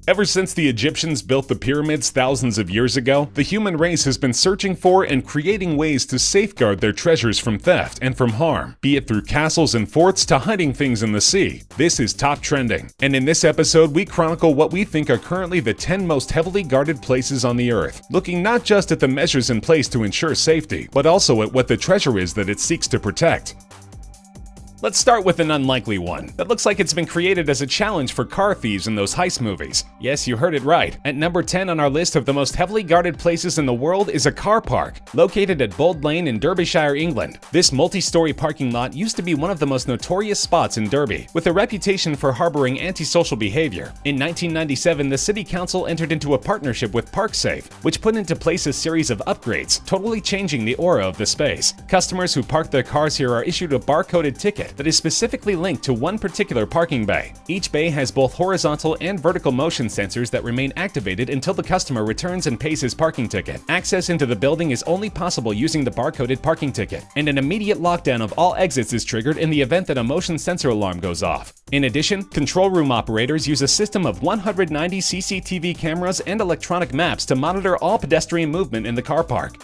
Ever since the Egyptians built the pyramids thousands of years ago, the human race has been searching for and creating ways to safeguard their treasures from theft and from harm, be it through castles and forts to hiding things in the sea. This is Top Trending, and in this episode we chronicle what we think are currently the 10 most heavily guarded places on the earth, looking not just at the measures in place to ensure safety, but also at what the treasure is that it seeks to protect. Let's start with an unlikely one that looks like it's been created as a challenge for car thieves in those heist movies. Yes, you heard it right. At number 10 on our list of the most heavily guarded places in the world is a car park, located at Bold Lane in Derbyshire, England. This multi-story parking lot used to be one of the most notorious spots in Derby, with a reputation for harboring antisocial behavior. In 1997, the City Council entered into a partnership with ParkSafe, which put into place a series of upgrades, totally changing the aura of the space. Customers who park their cars here are issued a barcoded ticket that is specifically linked to one particular parking bay. Each bay has both horizontal and vertical motion sensors that remain activated until the customer returns and pays his parking ticket. Access into the building is only possible using the barcoded parking ticket, and an immediate lockdown of all exits is triggered in the event that a motion sensor alarm goes off. In addition, control room operators use a system of 190 CCTV cameras and electronic maps to monitor all pedestrian movement in the car park.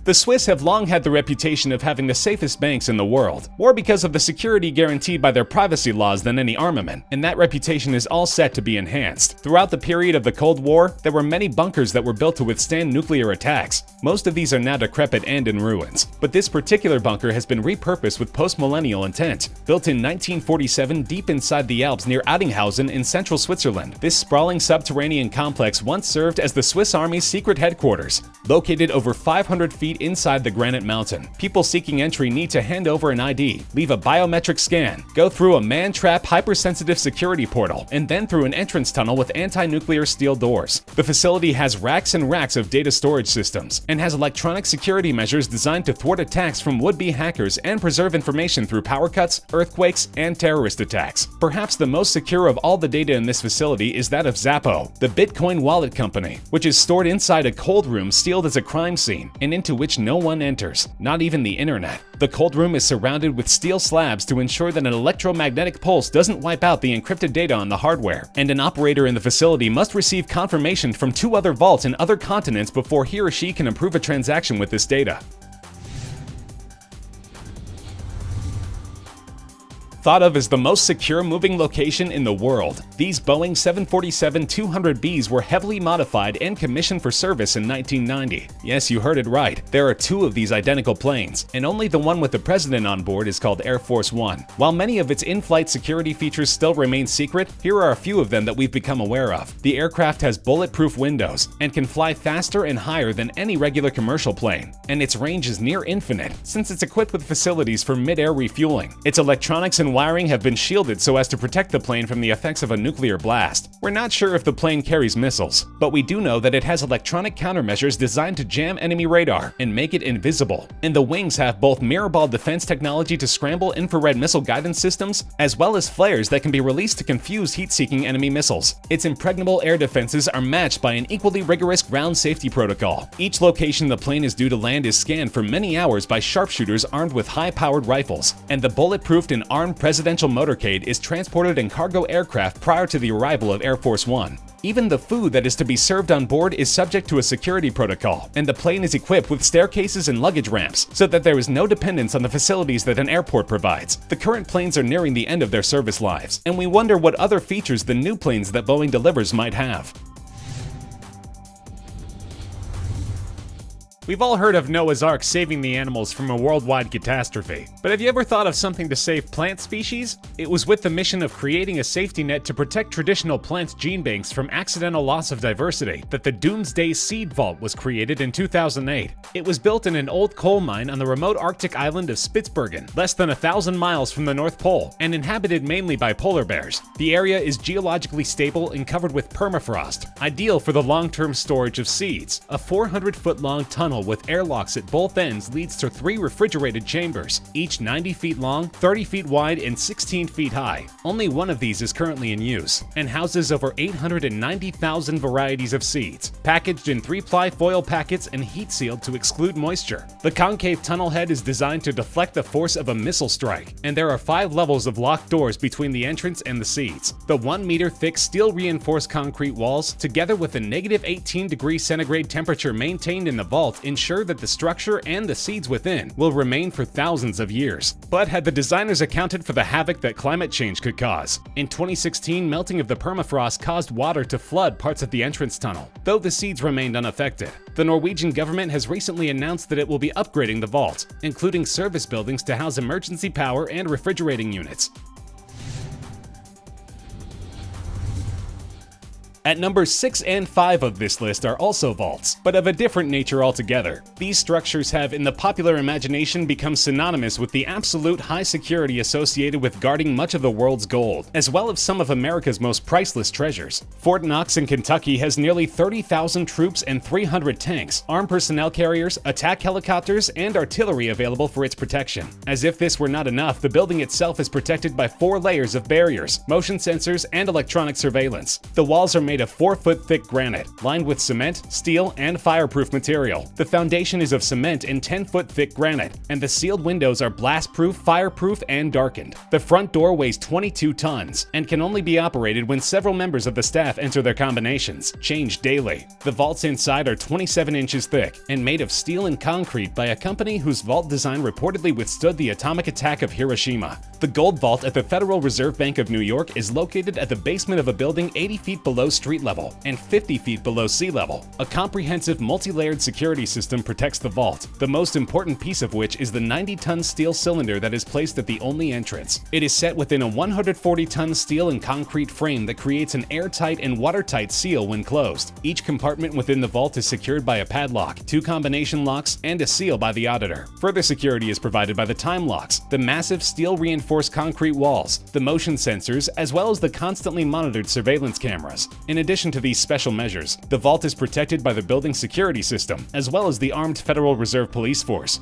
The Swiss have long had the reputation of having the safest banks in the world, more because of the security guaranteed by their privacy laws than any armament, and that reputation is all set to be enhanced. Throughout the period of the Cold War, there were many bunkers that were built to withstand nuclear attacks. Most of these are now decrepit and in ruins, but this particular bunker has been repurposed with post-millennial intent. Built in 1947 deep inside the Alps near Addinghausen in central Switzerland, this sprawling subterranean complex once served as the Swiss Army's secret headquarters. Located over 500 feet inside the granite mountain, people seeking entry need to hand over an ID, leave a biometric scan, go through a man-trap hypersensitive security portal, and then through an entrance tunnel with anti-nuclear steel doors. The facility has racks and racks of data storage systems, and has electronic security measures designed to thwart attacks from would-be hackers and preserve information through power cuts, earthquakes, and terrorist attacks. Perhaps the most secure of all the data in this facility is that of Xapo, the Bitcoin wallet company, which is stored inside a cold room sealed as a crime scene, and into which no one enters, not even the internet. The cold room is surrounded with steel slabs to ensure that an electromagnetic pulse doesn't wipe out the encrypted data on the hardware, and an operator in the facility must receive confirmation from 2 other vaults in other continents before he or she can approve a transaction with this data. Thought of as the most secure moving location in the world, these Boeing 747-200Bs were heavily modified and commissioned for service in 1990. Yes, you heard it right. There are 2 of these identical planes, and only the one with the president on board is called Air Force One. While many of its in-flight security features still remain secret, here are a few of them that we've become aware of. The aircraft has bulletproof windows and can fly faster and higher than any regular commercial plane, and its range is near infinite since it's equipped with facilities for mid-air refueling. Its electronics and wiring have been shielded so as to protect the plane from the effects of a nuclear blast. We're not sure if the plane carries missiles, but we do know that it has electronic countermeasures designed to jam enemy radar and make it invisible. And the wings have both mirror ball defense technology to scramble infrared missile guidance systems, as well as flares that can be released to confuse heat-seeking enemy missiles. Its impregnable air defenses are matched by an equally rigorous ground safety protocol. Each location the plane is due to land is scanned for many hours by sharpshooters armed with high-powered rifles, and the bulletproofed and armed presidential motorcade is transported in cargo aircraft prior to the arrival of Air Force One. Even the food that is to be served on board is subject to a security protocol, and the plane is equipped with staircases and luggage ramps so that there is no dependence on the facilities that an airport provides. The current planes are nearing the end of their service lives, and we wonder what other features the new planes that Boeing delivers might have. We've all heard of Noah's Ark saving the animals from a worldwide catastrophe, but have you ever thought of something to save plant species? It was with the mission of creating a safety net to protect traditional plant gene banks from accidental loss of diversity that the Doomsday Seed Vault was created in 2008. It was built in an old coal mine on the remote Arctic island of Spitsbergen, less than 1,000 miles from the North Pole, and inhabited mainly by polar bears. The area is geologically stable and covered with permafrost, ideal for the long-term storage of seeds. A 400-foot-long tunnel tunnel with airlocks at both ends leads to 3 refrigerated chambers, each 90 feet long, 30 feet wide, and 16 feet high. Only one of these is currently in use, and houses over 890,000 varieties of seeds, packaged in 3-ply foil packets and heat-sealed to exclude moisture. The concave tunnel head is designed to deflect the force of a missile strike, and there are 5 levels of locked doors between the entrance and the seeds. The 1-meter-thick steel-reinforced concrete walls, together with a negative 18 degrees centigrade temperature maintained in the vault, ensure that the structure and the seeds within will remain for thousands of years. But had the designers accounted for the havoc that climate change could cause? In 2016, melting of the permafrost caused water to flood parts of the entrance tunnel, though the seeds remained unaffected. The Norwegian government has recently announced that it will be upgrading the vault, including service buildings to house emergency power and refrigerating units. At numbers 6 and 5 of this list are also vaults, but of a different nature altogether. These structures have, in the popular imagination, become synonymous with the absolute high security associated with guarding much of the world's gold, as well as some of America's most priceless treasures. Fort Knox in Kentucky has nearly 30,000 troops and 300 tanks, armed personnel carriers, attack helicopters, and artillery available for its protection. As if this were not enough, the building itself is protected by 4 layers of barriers, motion sensors, and electronic surveillance. The walls are made of 4-foot-thick granite, lined with cement, steel, and fireproof material. The foundation is of cement and 10-foot-thick granite, and the sealed windows are blast-proof, fireproof, and darkened. The front door weighs 22 tons and can only be operated when several members of the staff enter their combinations, changed daily. The vaults inside are 27 inches thick and made of steel and concrete by a company whose vault design reportedly withstood the atomic attack of Hiroshima. The Gold Vault at the Federal Reserve Bank of New York is located at the basement of a building 80 feet below street level and 50 feet below sea level. A comprehensive multi-layered security system protects the vault, the most important piece of which is the 90-ton steel cylinder that is placed at the only entrance. It is set within a 140-ton steel and concrete frame that creates an airtight and watertight seal when closed. Each compartment within the vault is secured by a padlock, 2 combination locks, and a seal by the auditor. Further security is provided by the time locks, the massive steel-reinforced concrete walls, the motion sensors, as well as the constantly monitored surveillance cameras. In addition to these special measures, the vault is protected by the building security system, as well as the armed Federal Reserve Police Force.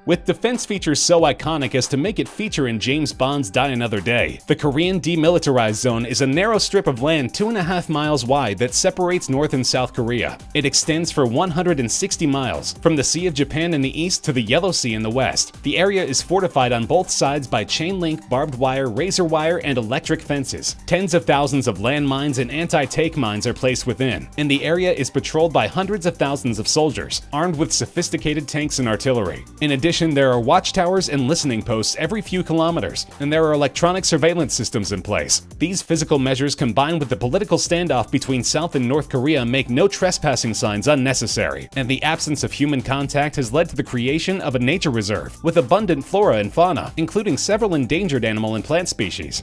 With defense features so iconic as to make it feature in James Bond's Die Another Day, the Korean Demilitarized Zone is a narrow strip of land 2.5 miles wide that separates North and South Korea. It extends for 160 miles, from the Sea of Japan in the east to the Yellow Sea in the west. The area is fortified on both sides by chain-link, barbed wire, razor wire, and electric fences. Tens of thousands of landmines and anti-tank mines are placed within, and the area is patrolled by hundreds of thousands of soldiers, armed with sophisticated tanks and artillery. In addition, there are watchtowers and listening posts every few kilometers, and there are electronic surveillance systems in place. These physical measures, combined with the political standoff between South and North Korea, make no trespassing signs unnecessary, and the absence of human contact has led to the creation of a nature reserve with abundant flora and fauna, including several endangered animal and plant species.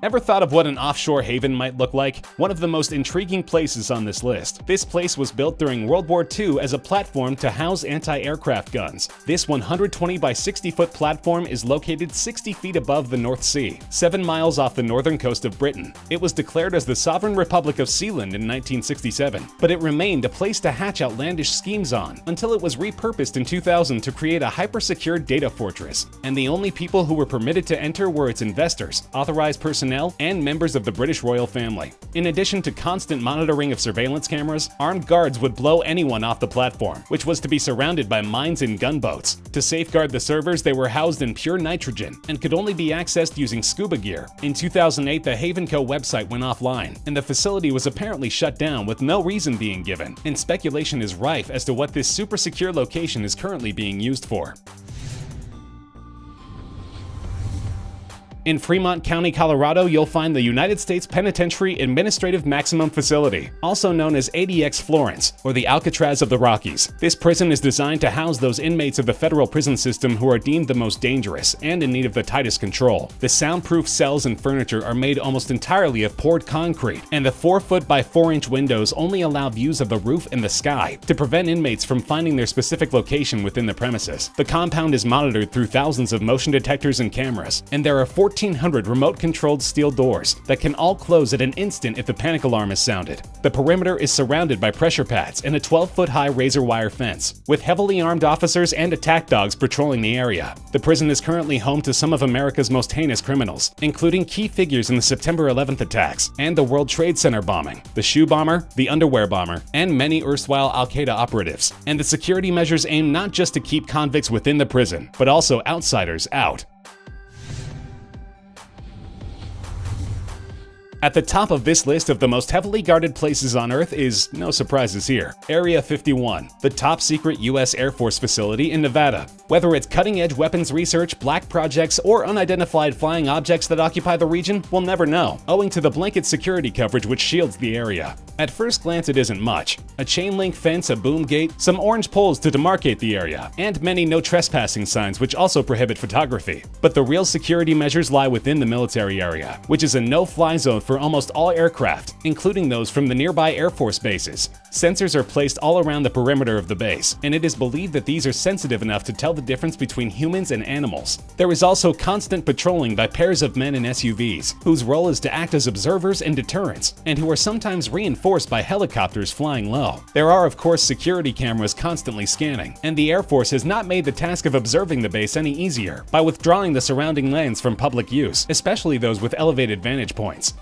Ever thought of what an offshore haven might look like? One of the most intriguing places on this list. This place was built during World War II as a platform to house anti-aircraft guns. This 120 by 60 foot platform is located 60 feet above the North Sea, 7 miles off the northern coast of Britain. It was declared as the Sovereign Republic of Sealand in 1967, but it remained a place to hatch outlandish schemes on until it was repurposed in 2000 to create a hyper-secure data fortress. And the only people who were permitted to enter were its investors, authorized personnel, and members of the British royal family. In addition to constant monitoring of surveillance cameras, armed guards would blow anyone off the platform, which was to be surrounded by mines and gunboats. To safeguard the servers, they were housed in pure nitrogen and could only be accessed using scuba gear. In 2008, the Havenco website went offline, and the facility was apparently shut down with no reason being given, and speculation is rife as to what this super secure location is currently being used for. In Fremont County, Colorado, you'll find the United States Penitentiary Administrative Maximum Facility, also known as ADX Florence, or the Alcatraz of the Rockies. This prison is designed to house those inmates of the federal prison system who are deemed the most dangerous and in need of the tightest control. The soundproof cells and furniture are made almost entirely of poured concrete, and the 4-foot by 4-inch windows only allow views of the roof and the sky to prevent inmates from finding their specific location within the premises. The compound is monitored through thousands of motion detectors and cameras, and there are 1,400 remote-controlled steel doors that can all close at an instant if the panic alarm is sounded. The perimeter is surrounded by pressure pads and a 12-foot-high razor wire fence, with heavily armed officers and attack dogs patrolling the area. The prison is currently home to some of America's most heinous criminals, including key figures in the September 11th attacks and the World Trade Center bombing, the shoe bomber, the underwear bomber, and many erstwhile Al-Qaeda operatives. And the security measures aim not just to keep convicts within the prison, but also outsiders out. At the top of this list of the most heavily guarded places on Earth is, no surprises here, Area 51, the top-secret U.S. Air Force facility in Nevada. Whether it's cutting-edge weapons research, black projects, or unidentified flying objects that occupy the region, we'll never know, owing to the blanket security coverage which shields the area. At first glance, it isn't much. A chain-link fence, a boom gate, some orange poles to demarcate the area, and many no trespassing signs which also prohibit photography. But the real security measures lie within the military area, which is a no-fly zone for almost all aircraft, including those from the nearby Air Force bases. Sensors are placed all around the perimeter of the base, and it is believed that these are sensitive enough to tell the difference between humans and animals. There is also constant patrolling by pairs of men in SUVs, whose role is to act as observers and deterrents, and who are sometimes reinforced by helicopters flying low. There are, of course, security cameras constantly scanning, and the Air Force has not made the task of observing the base any easier by withdrawing the surrounding lands from public use, especially those with elevated vantage points.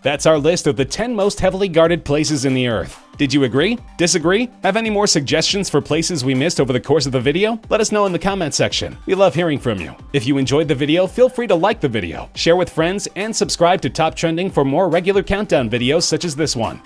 That's our list of the 10 most heavily guarded places in the Earth. Did you agree? Disagree? Have any more suggestions for places we missed over the course of the video? Let us know in the comment section. We love hearing from you. If you enjoyed the video, feel free to like the video, share with friends, and subscribe to Top Trending for more regular countdown videos such as this one.